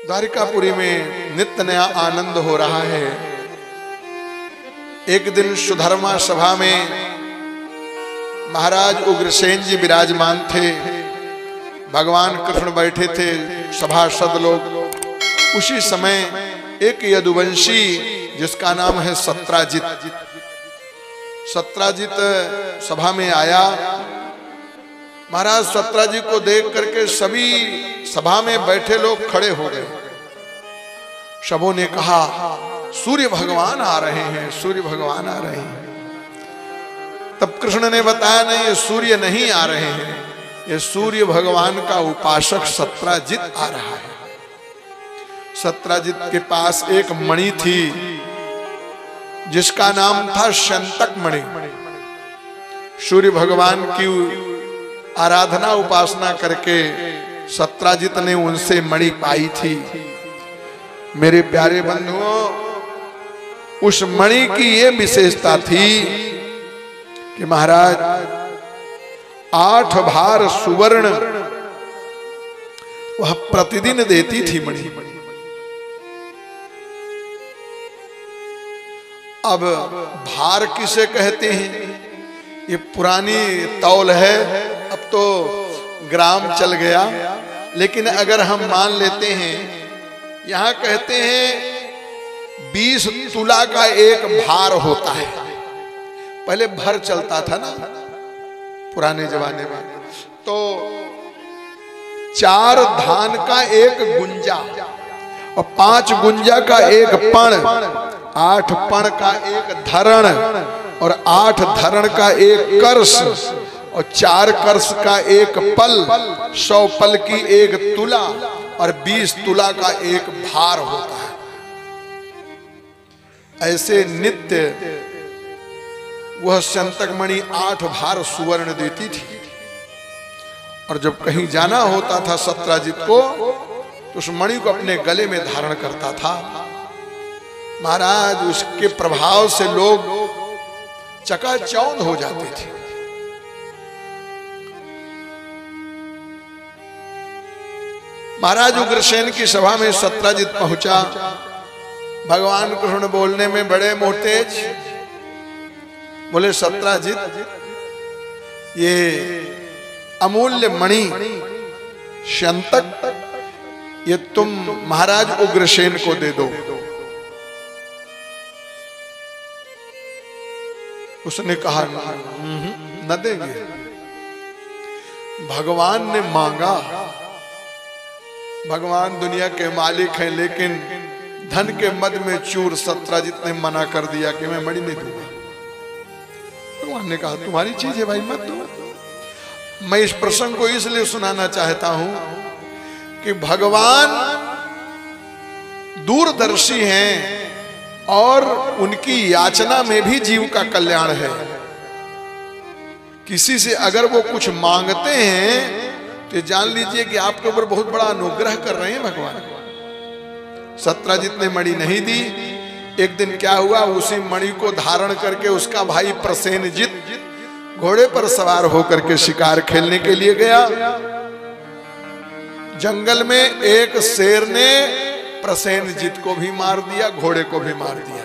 द्वारिकापुरी में नित्य नया आनंद हो रहा है। एक दिन सुधर्मा सभा में महाराज उग्रसेन जी विराजमान थे, भगवान कृष्ण बैठे थे, सभासद लोग। उसी समय एक यदुवंशी जिसका नाम है सत्राजित, सत्राजित सभा में आया। महाराज सत्राजित को देख करके सभी सभा में बैठे लोग खड़े हो गए। सबों ने कहा सूर्य भगवान आ रहे हैं, सूर्य भगवान आ रहे हैं। तब कृष्ण ने बताया नहीं, ये सूर्य नहीं आ रहे हैं, ये सूर्य भगवान का उपासक सत्राजित आ रहा है। सत्राजित के पास एक मणि थी जिसका नाम था शंतक मणि। सूर्य भगवान की आराधना उपासना करके सत्राजित ने उनसे मणि पाई थी। मेरे प्यारे बंधुओं, उस मणि की ये विशेषता थी कि महाराज 8 भार सुवर्ण वह प्रतिदिन देती थी मणि। अब भार किसे कहते हैं? ये पुरानी तौल है, अब तो ग्राम चल गया। लेकिन अगर हम मान लेते हैं, यहां कहते हैं 20 तुला का एक भार होता है। पहले भर चलता था ना पुराने जमाने में, तो 4 धान का एक गुंजा और 5 गुंजा का एक पण, 8 पण का एक धरण और 8 धरण का एक कर्ष और 4 कर्ष का एक पल, 100 पल की एक तुला और 20 तुला का एक भार होता है। ऐसे नित्य वह शंतक मणि 8 भार सुवर्ण देती थी। और जब कहीं जाना होता था सत्राजित को, तो उस मणि को अपने गले में धारण करता था। महाराज उसके प्रभाव से लोग चकाचौंध हो जाते थे। महाराज उग्रसेन की सभा में सत्राजित पहुंचा। भगवान कृष्ण बोलने में बड़े मोहतेज, बोले सत्राजित, ये अमूल्य मणि शंतक ये तुम महाराज उग्रसेन को दे दो। उसने कहा न देंगे। भगवान ने मांगा, भगवान दुनिया के मालिक हैं, लेकिन धन के मद में चूर सत्राजित ने मना कर दिया कि मैं मणि नहीं दूंगा। भगवान ने कहा तुम्हारी चीज है भाई, मत दो। मैं इस प्रसंग को इसलिए सुनाना चाहता हूं कि भगवान दूरदर्शी हैं और उनकी याचना में भी जीव का कल्याण है। किसी से अगर वो कुछ मांगते हैं तो जान लीजिए कि आपके ऊपर बहुत बड़ा अनुग्रह कर रहे हैं भगवान। सत्राजित ने मणि नहीं दी। एक दिन क्या हुआ, उसी मणि को धारण करके उसका भाई प्रसेनजित घोड़े पर सवार होकर के शिकार खेलने के लिए गया। जंगल में एक शेर ने प्रसेनजित को भी मार दिया, घोड़े को भी मार दिया।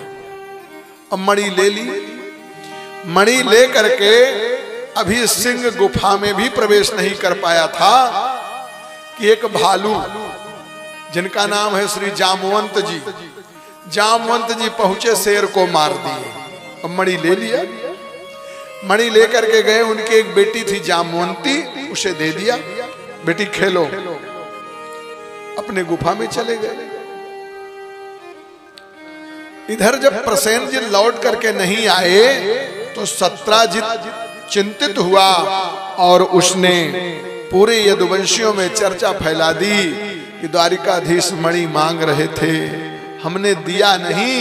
अब मणि ले ली। मणि ले करके अभी सिंह गुफा में भी प्रवेश नहीं कर पाया था कि एक भालू जिनका नाम है श्री जामवंत जी, जामवंत जी पहुंचे, शेर को मार दिए। अब मणि ले लिया। मणि लेकर के गए, उनकी एक बेटी थी जामवंती, उसे दे दिया, बेटी खेलो। अपने गुफा में चले गए। इधर जब प्रसेनजित लौट करके नहीं आए तो सत्राजित चिंतित हुआ और उसने पूरे यदुवंशियों में चर्चा फैला दी कि द्वारिकाधीश मणि मांग रहे थे, हमने दिया नहीं,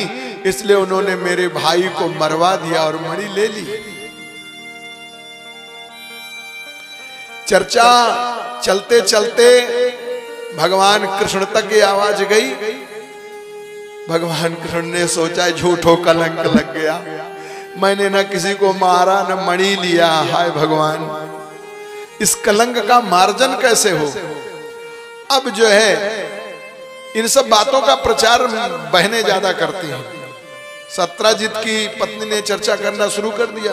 इसलिए उन्होंने मेरे भाई को मरवा दिया और मणि ले ली। चर्चा चलते चलते भगवान कृष्ण तक ये आवाज गई। भगवान कृष्ण ने सोचा झूठो कलंक लग गया, मैंने न किसी को मारा न मणि लिया। हाय भगवान, इस कलंक का मार्जन कैसे हो? अब जो है इन सब बातों का प्रचार बहनें ज्यादा करती हैं। सत्राजित की पत्नी ने चर्चा करना शुरू कर दिया।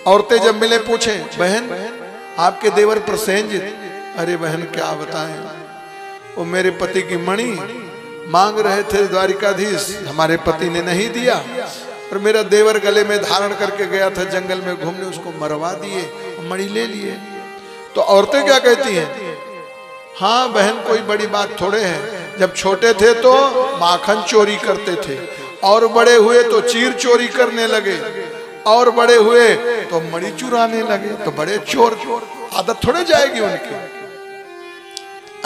औरतें जब मिले पूछे, बहन आपके देवर प्रसेनजित, अरे बहन क्या बताएं, वो मेरे पति की मणि मांग रहे थे द्वारिकाधीश, हमारे पति ने नहीं दिया, और मेरा देवर गले में धारण करके गया था जंगल में घूमने, उसको मरवा दिए, मणि ले लिए। तो औरतें क्या कहती हैं, हाँ बहन कोई बड़ी बात थोड़े है, जब छोटे थे तो माखन चोरी करते थे, और बड़े हुए तो चीर चोरी करने लगे, और बड़े हुए तो मणि चुराने लगे, तो बड़े चोर, आदत थोड़े जाएगी उनकी।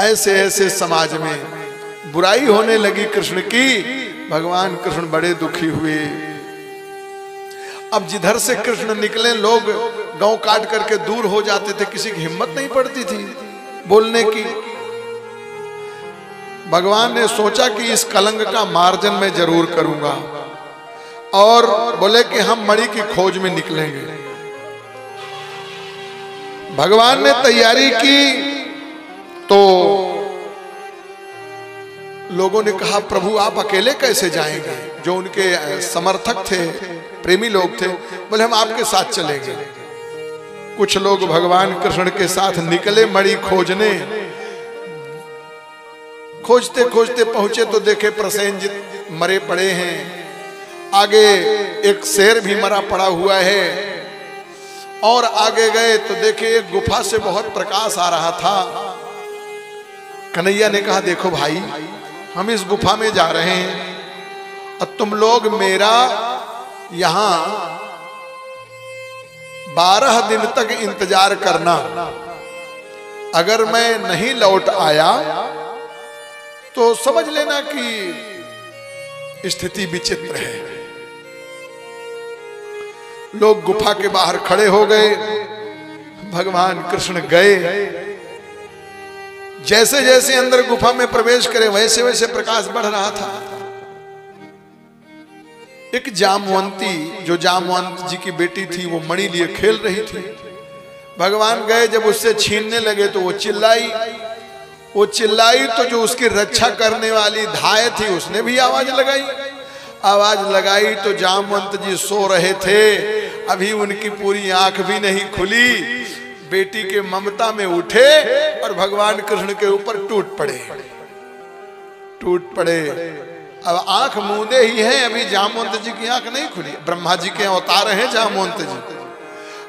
ऐसे ऐसे समाज में बुराई होने लगी कृष्ण की। भगवान कृष्ण बड़े दुखी हुए। अब जिधर से कृष्ण निकले लोग गांव काट करके दूर हो जाते थे, किसी की हिम्मत नहीं पड़ती थी बोलने की। भगवान ने सोचा कि इस कलंक का मार्जन मैं जरूर करूंगा, और बोले कि हम मणि की खोज में निकलेंगे। भगवान ने तैयारी की तो लोगों ने कहा, प्रभु आप अकेले कैसे जाएंगे? जो उनके समर्थक थे, प्रेमी लोग थे, बोले हम आपके साथ चलेंगे। कुछ लोग भगवान कृष्ण के साथ निकले मणि खोजने। खोजते खोजते पहुंचे तो देखे प्रसेनजित मरे पड़े हैं, आगे एक शेर भी मरा पड़ा हुआ है, और आगे गए तो देखे एक गुफा से बहुत प्रकाश आ रहा था। कन्हैया ने कहा, देखो भाई हम इस गुफा में जा रहे हैं, और तुम लोग मेरा यहां 12 दिन तक इंतजार करना। अगर मैं नहीं लौट आया तो समझ लेना कि स्थिति विचित्र है। लोग गुफा के बाहर खड़े हो गए। भगवान कृष्ण गए, जैसे जैसे अंदर गुफा में प्रवेश करे वैसे वैसे प्रकाश बढ़ रहा था। एक जामवंती, जो जामवंत जी की बेटी थी, वो मणि लिए खेल रही थी। भगवान गए, जब उससे छीनने लगे तो वो चिल्लाई तो जो उसकी रक्षा करने वाली धाय थी उसने भी आवाज लगाई तो जामवंत जी सो रहे थे, अभी उनकी पूरी आंख भी नहीं खुली। बेटी के ममता में उठे और भगवान कृष्ण के ऊपर टूट पड़े। अब आंख मूंदे ही हैं, अभी जामवंत जी की आंख नहीं खुली। ब्रह्मा जी के अवतार हैं जामवंत जी।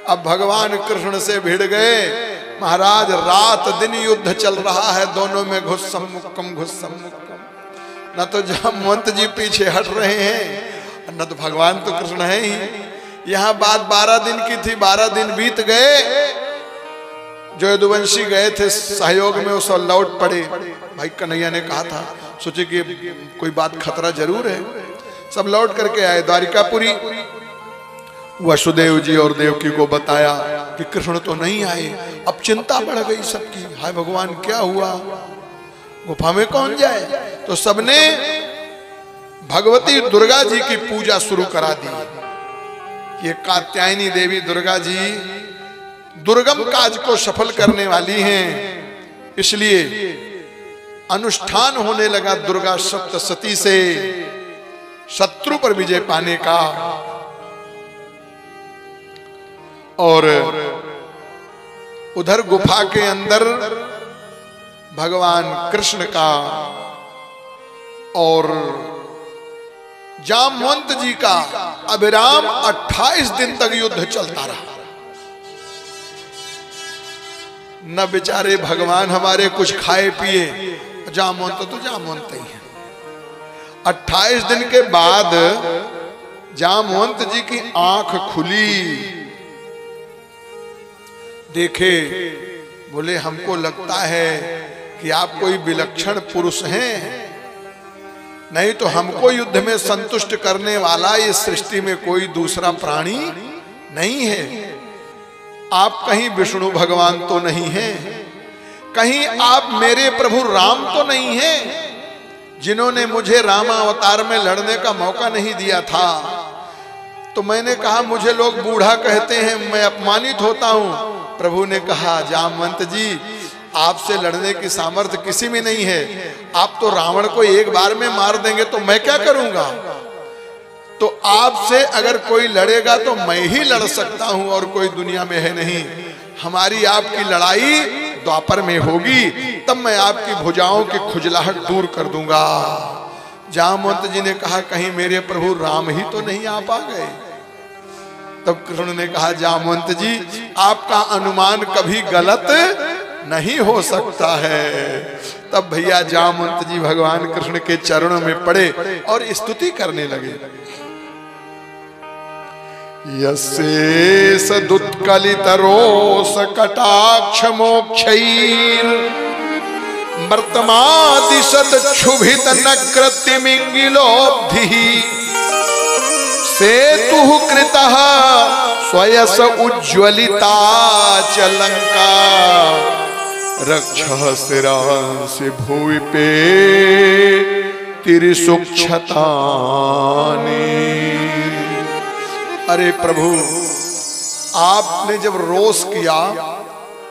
अब भगवान कृष्ण से भिड़ गए। महाराज रात दिन युद्ध चल रहा है, दोनों में घुस सम्मुखम। न तो जामवंत जी पीछे हट रहे हैं, न तो भगवान तो कृष्ण है ही। यहाँ बात 12 दिन की थी, 12 दिन बीत गए। जो यदुवंशी गए थे सहयोग में, वो सब लौट पड़े। भाई कन्हैया ने कहा था, सोचे कि कोई बात खतरा जरूर है। सब लौट करके आए द्वारिकापुरी। वसुदेव जी और देवकी को बताया कि कृष्ण तो नहीं आए। अब चिंता बढ़ गई सबकी, हाय भगवान क्या हुआ, गुफा में कौन जाए? तो सबने भगवती दुर्गा जी की पूजा शुरू करा दी। ये कात्यायनी देवी दुर्गा जी दुर्गम काज को सफल करने वाली हैं, इसलिए अनुष्ठान होने लगा दुर्गा सप्तशती से शत्रु पर विजय पाने का। और उधर गुफा के अंदर भगवान कृष्ण का और जामवंत जी का अविराम 28 दिन तक युद्ध चलता रहा। न बेचारे भगवान हमारे कुछ खाए पिए, जामवंत तो जामवंत ही है। 28 दिन के बाद जामवंत जी की आंख खुली। देखे, बोले हमको लगता है कि आप कोई विलक्षण पुरुष हैं, नहीं तो हमको युद्ध में संतुष्ट करने वाला इस सृष्टि में कोई दूसरा प्राणी नहीं है। आप कहीं विष्णु भगवान तो नहीं हैं, कहीं आप मेरे प्रभु राम तो नहीं हैं, जिन्होंने मुझे रामावतार में लड़ने का मौका नहीं दिया था। तो मैंने कहा मुझे लोग बूढ़ा कहते हैं, मैं अपमानित होता हूं। प्रभु ने कहा जामवंत जी आपसे लड़ने की सामर्थ्य किसी में नहीं है। आप तो रावण को एक बार में मार देंगे तो मैं क्या करूंगा। तो आपसे अगर कोई लड़ेगा तो मैं ही लड़ सकता हूं और कोई दुनिया में है नहीं। हमारी आपकी लड़ाई द्वापर में होगी, तब मैं आपकी भुजाओं की खुजलाहट दूर कर दूंगा। जामवंत जी ने कहा कहीं मेरे प्रभु राम ही तो नहीं आ पा गए। तब कृष्ण ने कहा जामवंत जी आपका अनुमान कभी गलत नहीं हो सकता है। तब भैया जामवंत जी भगवान कृष्ण के चरणों में पड़े और स्तुति करने लगे। यस्येष दुत्कलितरोष कटाक्ष मोक्षैर वर्तमादिशत क्षुभित नक्रतिमिंगिलोब्धिः सेतुः कृतः स्वयस उज्ज्वलिता च लंका रक्षः शिरांसि भुवि पे तिरिसुक्षतानि। अरे प्रभु आपने जब रोष किया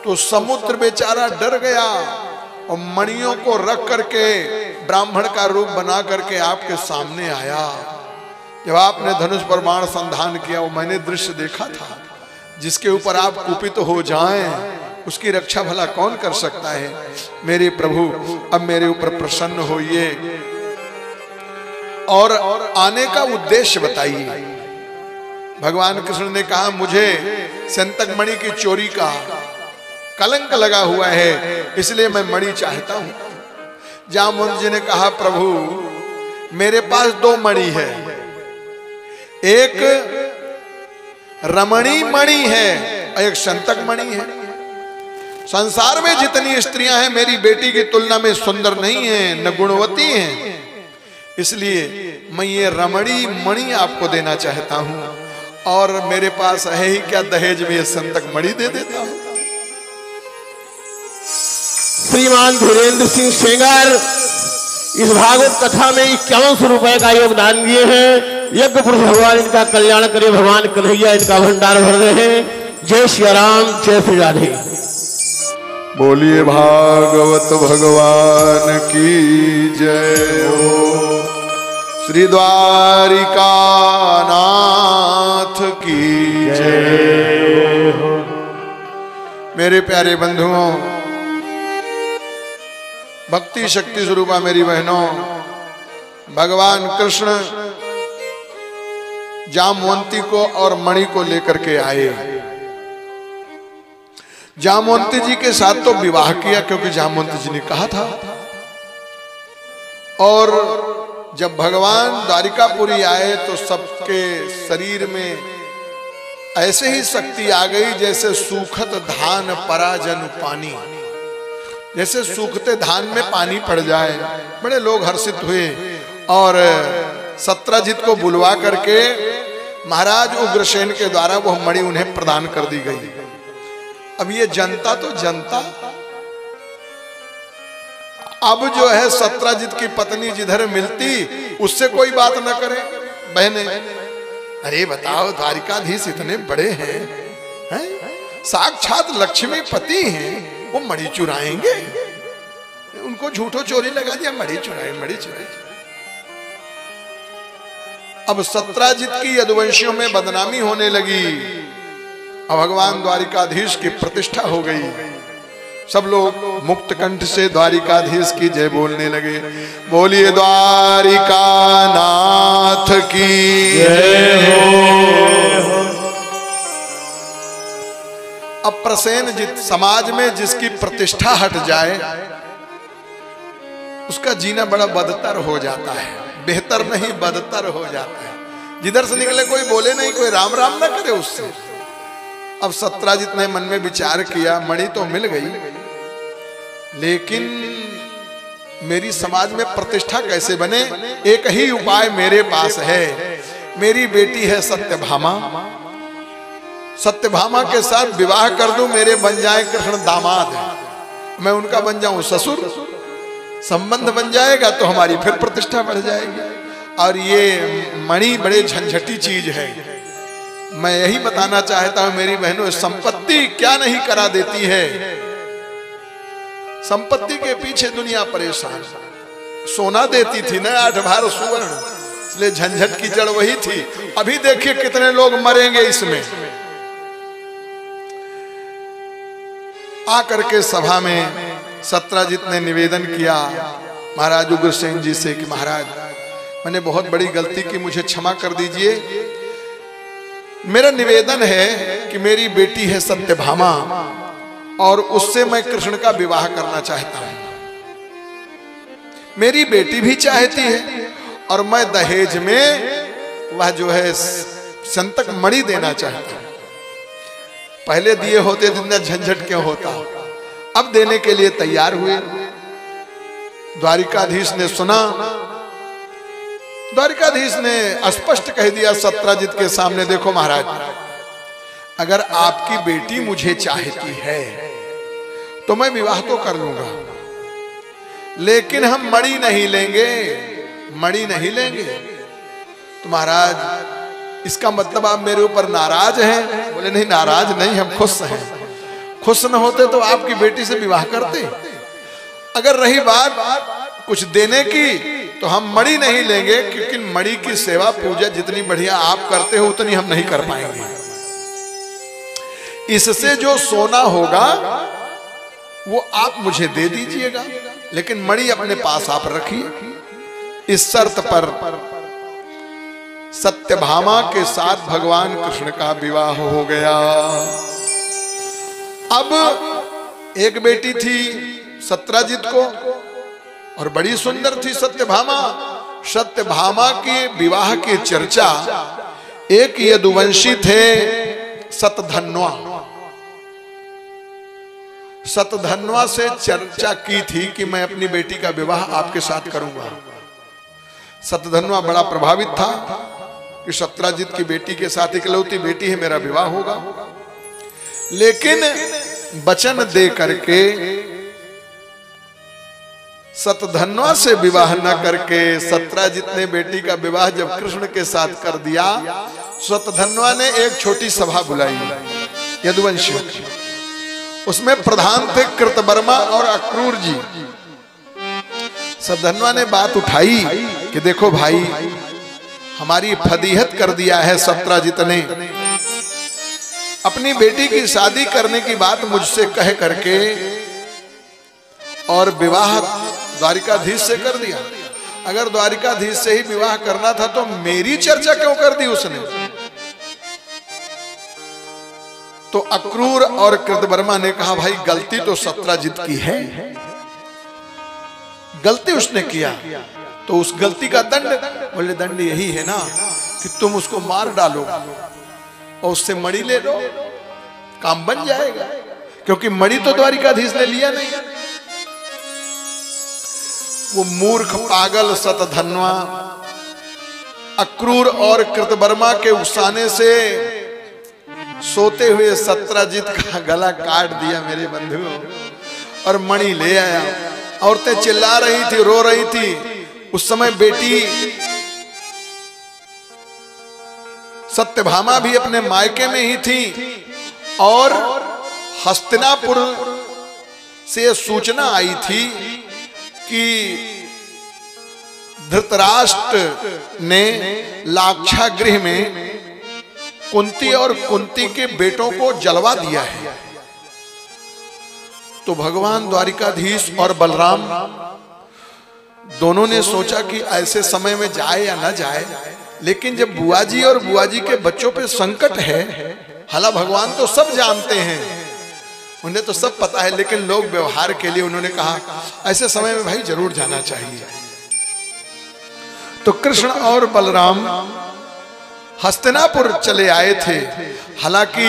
तो समुद्र बेचारा डर गया और मणियों को रख करके ब्राह्मण का रूप बना करके आपके सामने आया। जब आपने धनुष पर बाण संधान किया वो मैंने दृश्य देखा था। जिसके ऊपर आप कुपित हो जाएं उसकी रक्षा भला कौन कर सकता है। मेरे प्रभु अब मेरे ऊपर प्रसन्न होइए और आने का उद्देश्य बताइए। भगवान कृष्ण ने कहा मुझे संतक मणि की चोरी का कलंक लगा हुआ है, इसलिए मैं मणि चाहता हूं। जामवंत जी ने कहा प्रभु मेरे पास दो मणि है, एक रमणी मणि है और एक संतक मणि है। संसार में जितनी स्त्रियां हैं मेरी बेटी की तुलना में सुंदर नहीं है, न गुणवती हैं, इसलिए मैं ये रमणी मणि आपको देना चाहता हूं और मेरे पास है ही क्या दहेज में ये संतक मणि दे देता हूं। श्रीमान धीरेन्द्र सिंह सेंगर इस भागवत कथा में 5100 रुपए का योगदान दिए हैं। यज्ञ पुरुष भगवान इनका कल्याण करे, भगवान कन्हैया इनका भंडार भर रहे हैं। जय श्री राम, जय श्री राधे। बोलिए भागवत भगवान की जय हो। श्री द्वारिकानाथ की जय हो। मेरे प्यारे बंधुओं, भक्ति शक्ति स्वरूपा मेरी बहनों, भगवान कृष्ण जामवंती को और मणि को लेकर के आए। जामवंती जी के साथ तो विवाह किया क्योंकि जामवंती जी ने कहा था। और जब भगवान द्वारिकापुरी आए तो सबके शरीर में ऐसे ही शक्ति आ गई जैसे सूखत धान पराजन पानी, जैसे सूखते धान में पानी पड़ जाए। बड़े लोग हर्षित हुए और सत्रजित को बुलवा करके महाराज उग्रसेन के द्वारा वह मणि उन्हें प्रदान कर दी गई। अब ये जनता तो जनता, अब जो है सत्रजित की पत्नी जिधर मिलती उससे कोई बात न करे। बहने अरे बताओ द्वारिकाधीश इतने बड़े हैं, साक्षात लक्ष्मी पति हैं, वो मणि चुराएंगे? उनको झूठो चोरी लगा दिया, मणि चुराए मणि चुराए। अब सत्रजित की यदुवंशियों में बदनामी होने लगी। अब भगवान द्वारिकाधीश की प्रतिष्ठा हो गई। सब लोग मुक्त कंठ से द्वारिकाधीश की जय बोलने लगे। बोलिए द्वारिकानाथ की जय हो। अब प्रसेनजित समाज में जिसकी प्रतिष्ठा हट जाए उसका जीना बड़ा बदतर हो जाता है। बेहतर नहीं बदतर हो जाता है। जिधर से निकले कोई बोले नहीं, कोई राम राम ना करे उससे। अब सत्रजित ने मन में विचार किया मणि तो मिल गई, लेकिन मेरी समाज में प्रतिष्ठा कैसे बने? एक ही उपाय मेरे पास है। मेरी बेटी है सत्यभामा, सत्यभामा के साथ विवाह कर दूं, मेरे बन जाए कृष्ण दामाद, मैं उनका बन जाऊं ससुर, संबंध बन जाएगा तो हमारी फिर प्रतिष्ठा बढ़ जाएगी। और ये मणि बड़े झंझटी चीज है। मैं यही बताना चाहता हूं मेरी बहनों, संपत्ति क्या नहीं करा देती है। संपत्ति के पीछे दुनिया परेशान। सोना देती थी ना 8 भार सुवर्ण, इसलिए झंझट की जड़ वही थी। अभी देखिए कितने लोग मरेंगे इसमें। आकर के सभा में सत्राजित ने निवेदन किया महाराज उग्रसेन जी से कि महाराज मैंने बहुत बड़ी गलती की, मुझे क्षमा कर दीजिए। मेरा निवेदन है कि मेरी बेटी है सत्यभामा और उससे मैं कृष्ण का विवाह करना चाहता हूं। मेरी बेटी भी चाहती है और मैं दहेज में वह जो है संतक मणि देना चाहता हूं। पहले दिए होते तो इतना झंझट क्यों होता। अब देने के लिए तैयार हुए। द्वारिकाधीश ने सुना, द्वारिकाधीश ने स्पष्ट कह दिया सत्राजित के सामने, देखो महाराज, अगर आपकी बेटी मुझे चाहती है तो मैं विवाह तो कर लूंगा, लेकिन हम मणि नहीं लेंगे, मणि नहीं लेंगे। तो महाराज इसका मतलब आप मेरे ऊपर नाराज हैं? बोले नहीं, नाराज नहीं, हम खुश हैं। खुश न होते तो आपकी बेटी से विवाह करते। अगर रही बात कुछ देने की तो हम मणि नहीं लेंगे, क्योंकि मणि की सेवा पूजा जितनी बढ़िया आप करते हो उतनी हम नहीं कर पाएंगे। इससे जो सोना होगा वो आप मुझे दे दीजिएगा, लेकिन मणि अपने पास आप रखिए। इस शर्त पर सत्यभामा के साथ भगवान कृष्ण का विवाह हो गया। अब एक बेटी थी सत्राजित को और बड़ी सुंदर थी सत्यभामा। सत्यभामा के विवाह की चर्चा एक यदुवंशी थे सतधन्वा, सतधन्वा से चर्चा की थी कि मैं अपनी बेटी का विवाह आपके साथ करूंगा। सतधन्वा बड़ा प्रभावित था कि सत्राजित की बेटी के साथ इकलौती बेटी है, मेरा विवाह होगा। लेकिन वचन दे करके सतधन्वा से विवाह न करके सत्राजित ने बेटी का विवाह जब कृष्ण के साथ कर दिया, सतधन्वा ने एक छोटी सभा बुलाई यदुवंशियों की। उसमें प्रधान थे कृतवर्मा और अक्रूर जी। सतधन्वा ने बात उठाई कि देखो भाई, हमारी फदीहत कर दिया है सत्राजित ने, अपनी बेटी की शादी करने की बात मुझसे कह करके और विवाह द्वारिकाधीश से कर दिया। अगर द्वारिकाधीश से ही विवाह करना था तो मेरी चर्चा क्यों कर दी उसने? तो अक्रूर और कृतवर्मा ने कहा भाई गलती तो सत्राजित की है, गलती उसने किया, तो उस गलती का दंड, बोले दंड यही है ना कि तुम उसको मार डालो और उससे मणि ले लो, काम बन जाएगा। क्योंकि मणि तो द्वारिकाधीश ने लिया नहीं। वो मूर्ख पागल सतधन्वा अक्रूर और कृतवर्मा के उकसाने से सोते हुए सत्राजित का गला काट दिया मेरे बंधुओं, और मणि ले आया। औरतें चिल्ला रही थी, रो रही थी। उस समय बेटी सत्यभामा भी अपने मायके में ही थी और हस्तिनापुर से सूचना आई थी कि धृतराष्ट्र ने लाक्षागृह में कुंती और कुंती के बेटों को जलवा दिया है। तो भगवान द्वारिकाधीश और बलराम दोनों ने सोचा कि ऐसे समय में जाए या ना जाए, लेकिन जब बुआ जी और बुआ जी के बच्चों पे संकट है, हालांकि भगवान तो सब जानते हैं, उन्हें तो सब पता है, लेकिन लोग व्यवहार के लिए उन्होंने कहा ऐसे समय में भाई जरूर जाना चाहिए। तो कृष्ण और बलराम हस्तिनापुर चले आए थे। हालांकि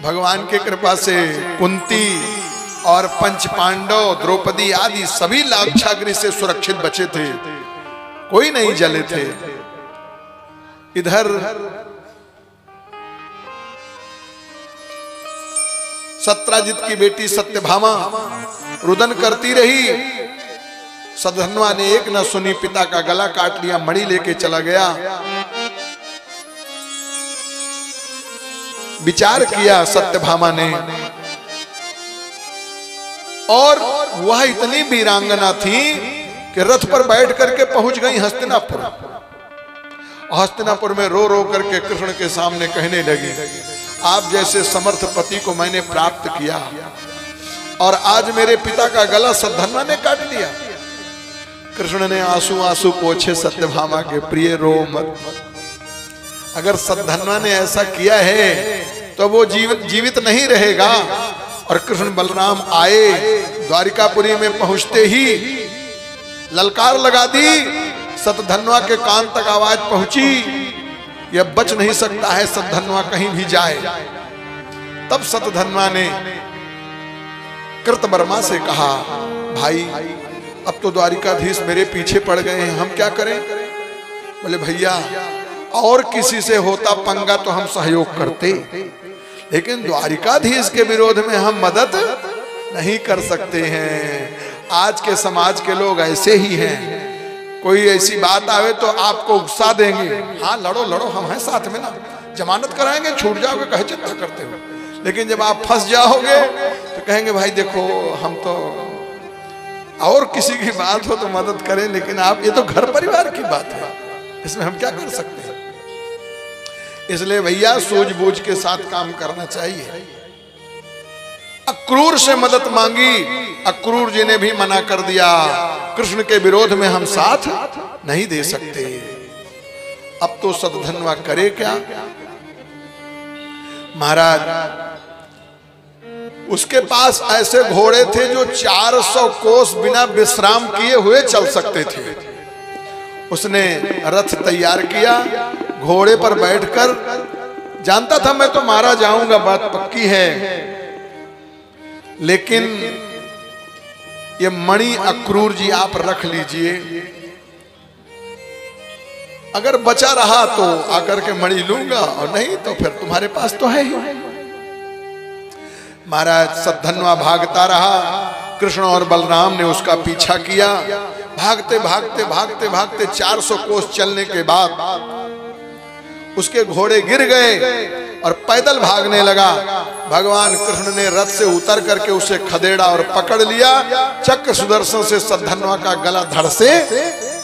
भगवान की कृपा से कुंती और पंच पांडव, द्रौपदी आदि सभी लाक्षागृह से सुरक्षित बचे थे, कोई नहीं जले थे। इधर सत्राजित की बेटी सत्यभामा रुदन करती रही। सतधन्वा ने एक न सुनी, पिता का गला काट लिया, मणि लेके चला गया। विचार किया सत्यभामा ने और वह इतनी वीरांगना थी कि रथ पर बैठ करके पहुंच गई हस्तिनापुर। हस्तिनापुर में रो रो करके कृष्ण के सामने कहने लगी, आप जैसे समर्थ पति को मैंने प्राप्त किया और आज मेरे पिता का गला सद्धन्वा ने काट दिया। कृष्ण ने आंसू आंसू पोछे सत्यभामा के, प्रिय रो मत, अगर सद्धन्वा ने ऐसा किया है तो वो जीवित नहीं रहेगा। और कृष्ण बलराम आए, द्वारिकापुरी में पहुंचते ही ललकार लगा दी, सतधन्वा के कान तक आवाज पहुंची, यह बच नहीं सकता है सतधन्वा कहीं भी जाए। तब सतधन्वा ने कृतवर्मा से कहा, भाई अब तो द्वारिकाधीश मेरे पीछे पड़ गए हैं, हम क्या करें? बोले भैया और किसी से होता पंगा तो हम सहयोग करते, लेकिन द्वारिकाधीश के विरोध में हम मदद नहीं कर सकते हैं। आज के समाज के लोग ऐसे ही हैं, कोई ऐसी बात आवे तो आपको उकसा देंगे, हाँ लड़ो लड़ो हम हैं साथ में ना, जमानत कराएंगे, छूट जाओगे, कहे चिंता करते हो। लेकिन जब आप फंस जाओगे तो कहेंगे भाई देखो हम तो और किसी की बात हो तो मदद करें, लेकिन आप ये तो घर परिवार की बात है, इसमें हम क्या कर सकते हैं। इसलिए भैया सूझबूझ के साथ काम करना चाहिए। अक्रूर से मदद मांगी, अक्रूर जी ने भी मना कर दिया, कृष्ण के विरोध में हम साथ नहीं दे सकते। अब तो सतधन्वा करे क्या? महाराज उसके पास ऐसे घोड़े थे जो 400 कोस बिना विश्राम किए हुए चल सकते थे। उसने रथ तैयार किया, घोड़े पर बैठकर, जानता था मैं तो मारा जाऊंगा, बात पक्की है, लेकिन ये मणि अक्रूर जी आप रख लीजिए, अगर बचा रहा तो आकर के मणि लूंगा और नहीं तो फिर तुम्हारे पास तो है ही। महाराज सतधन्वा भागता रहा, कृष्ण और बलराम ने उसका पीछा किया। भागते भागते भागते भागते 400 कोस चलने के बाद उसके घोड़े गिर गए और पैदल भागने लगा। भगवान कृष्ण ने रथ से उतर करके उसे खदेड़ा और पकड़ लिया, चक्र सुदर्शन से सतधन्वा का गला धड़ से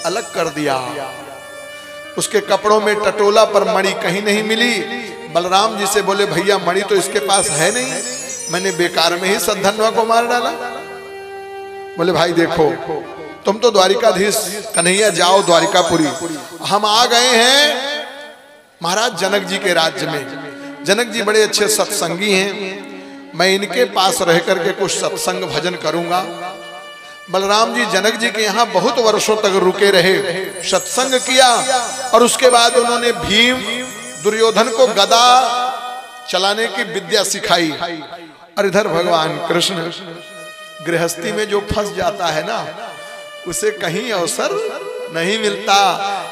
अलग कर दिया। उसके कपड़ों में टटोला पर मणि कहीं नहीं मिली। बलराम जी से बोले भैया मणि तो इसके पास है नहीं, मैंने बेकार में ही सतधन्वा को मार डाला। बोले भाई देखो तुम तो द्वारिकाधीश कन्हैया जाओ द्वारिकापुरी, हम आ गए हैं महाराज जनक जी के राज्य में। जनक जी बड़े अच्छे सत्संगी हैं, मैं इनके पास रह करके कुछ सत्संग भजन करूंगा। बलराम जी जनक जी के यहाँ बहुत वर्षों तक रुके रहे, सत्संग किया और उसके बाद उन्होंने भीम दुर्योधन को गदा चलाने की विद्या सिखाई। और इधर भगवान कृष्ण गृहस्थी में जो फंस जाता है ना, उसे कहीं अवसर नहीं मिलता।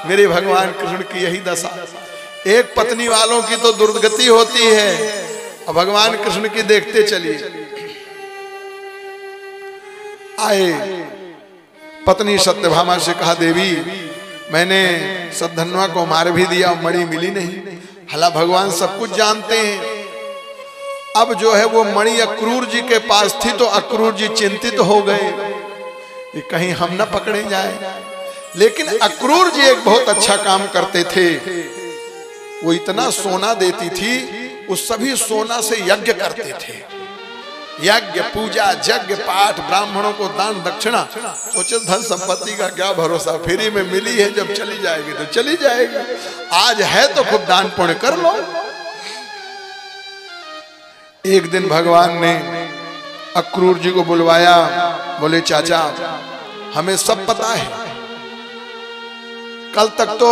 मेरे भगवान कृष्ण की यही दशा। एक पत्नी वालों की तो दुर्गति होती है, और भगवान कृष्ण की देखते चलिए। आए पत्नी सत्यभामा से कहा देवी मैंने सतधन्वा को मार भी दिया, मणि मिली नहीं। हला भगवान सब कुछ जानते हैं। अब जो है वो मणि अक्रूर जी के पास थी, तो अक्रूर जी चिंतित हो गए कि कहीं हम ना पकड़े जाए। लेकिन अक्रूर जी एक बहुत अच्छा काम करते थे, वो इतना सोना देती थी, उस सभी सोना से यज्ञ करते थे। यज्ञ पूजा यज्ञ पाठ, ब्राह्मणों को दान दक्षिणा। सोचे धन संपत्ति का क्या भरोसा, फ्री में मिली है, जब चली जाएगी तो चली जाएगी, आज है तो खूब दान पुण्य कर लो। एक दिन भगवान ने अक्रूर जी को बुलवाया, बोले चाचा हमें सब पता है, कल तक तो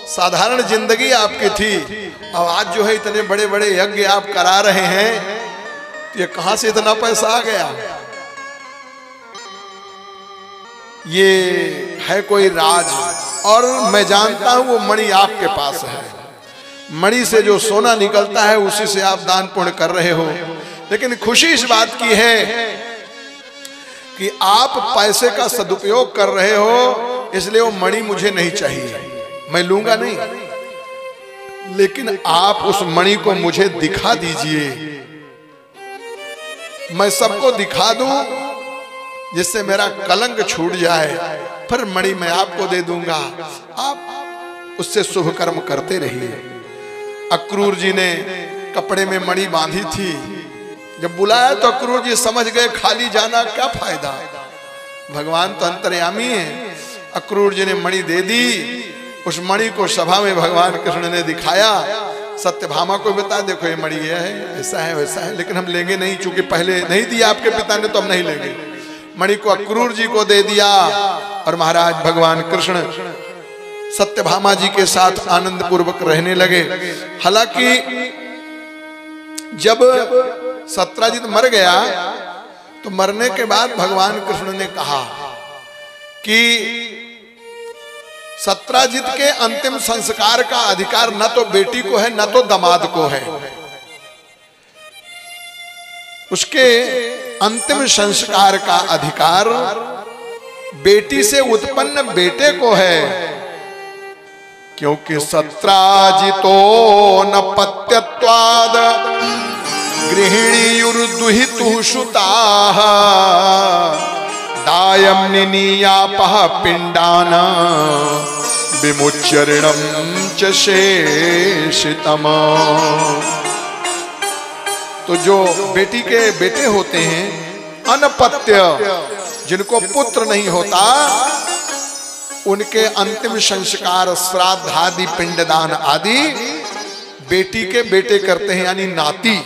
साधारण जिंदगी आपकी थी, अब आज जो है इतने बड़े बड़े यज्ञ आप करा रहे हैं, तो ये कहां से इतना पैसा आ गया? ये है कोई राज, और मैं जानता हूं वो मणि आपके पास है। मणि से जो सोना निकलता है उसी से आप दान पुण्य कर रहे हो। लेकिन खुशी इस बात की है कि आप पैसे का सदुपयोग कर रहे हो, इसलिए वो मणि मुझे नहीं चाहिए, मैं लूंगा नहीं, लेकिन आप उस मणि को मुझे दिखा दीजिए, मैं सबको दिखा दूं जिससे मेरा कलंक छूट जाए, फिर मणि मैं आपको दे दूंगा, आप उससे शुभ कर्म करते रहिए। अक्रूर जी ने कपड़े में मणि बांधी थी, जब बुलाया तो अक्रूर जी समझ गए खाली जाना क्या फायदा, भगवान तो अंतर्यामी है। अक्रूर जी ने मणि दे दी। उस मणि को सभा में भगवान कृष्ण ने दिखाया, सत्यभामा को बता, देखो ये मणि ये है, ऐसा है वैसा है, लेकिन हम लेंगे नहीं, चूंकि पहले नहीं दिया आपके पिता ने तो हम नहीं लेंगे। मणि को अक्रूर जी को दे दिया और महाराज भगवान कृष्ण सत्यभामा जी के साथ आनंद पूर्वक रहने लगे। हालांकि जब सत्राजित मर गया तो मरने के बाद भगवान कृष्ण ने कहा कि सत्राजित के अंतिम संस्कार का अधिकार न तो बेटी को है न तो दामाद को है, उसके अंतिम संस्कार का अधिकार बेटी से उत्पन्न बेटे को है, क्योंकि सत्राजितो न पत्यत्वाद गृहिणीयुर्दुहितुः सुताः दायं निनीयापः पिंडान विमुच्य ऋणं च शेषितम्। तो जो बेटी के बेटे होते हैं अनपत्य, जिनको पुत्र नहीं होता, उनके अंतिम संस्कार श्राद्ध आदि पिंडदान आदि बेटी के बेटे करते हैं, यानी नाती,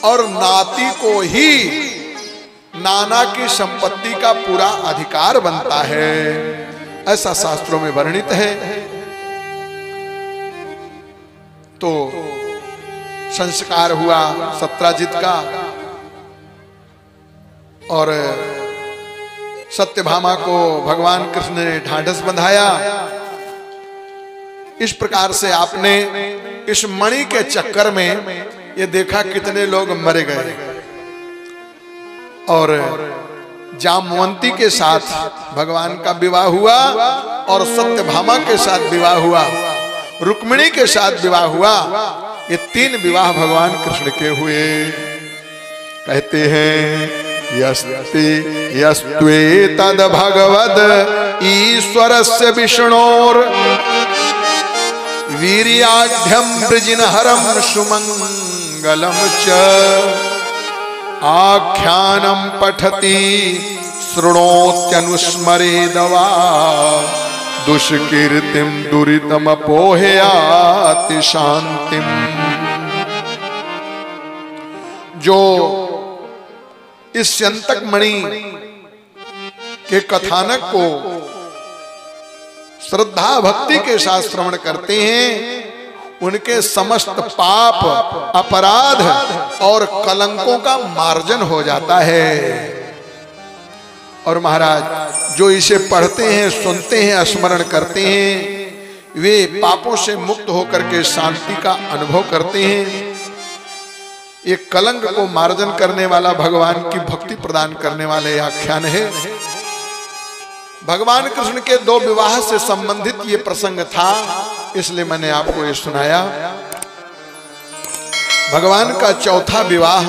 और नाती को ही नाना की संपत्ति का पूरा अधिकार बनता है, ऐसा शास्त्रों में वर्णित है। तो संस्कार हुआ सत्राजित का और सत्यभामा को भगवान कृष्ण ने ढांढस बंधाया। इस प्रकार से आपने इस मणि के चक्कर में ये देखा कितने लोग मरे गए। और जामवंती के साथ भगवान का विवाह हुआ और सत्यभामा के साथ विवाह हुआ, रुक्मिणी के साथ विवाह हुआ। ये 3 विवाह भगवान कृष्ण के हुए। कहते हैं यस्त्वे तद भगवद ईश्वरस्य विष्णोर वीर्याढ्यम वृजिनहरम सुमंगलम च आख्यानम पठति शृणोत्यनुस्मरेदवा दुष्कीर्तिम दुरितम अपोहयाति शांतिम। जो इस स्यंतक मणि के कथानक को श्रद्धा भक्ति के साथ श्रवण करते हैं, उनके समस्त पाप, अपराध और कलंकों का मार्जन हो जाता है। और महाराज जो इसे पढ़ते हैं, सुनते हैं, स्मरण करते हैं, वे पापों से मुक्त होकर के शांति का अनुभव करते हैं। ये कलंक को मार्जन करने वाला, भगवान की भक्ति प्रदान करने वाले आख्यान है। भगवान कृष्ण के 2 विवाह से संबंधित ये प्रसंग था, इसलिए मैंने आपको ये सुनाया। भगवान का 4था विवाह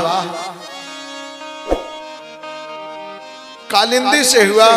कालिंदी से हुआ।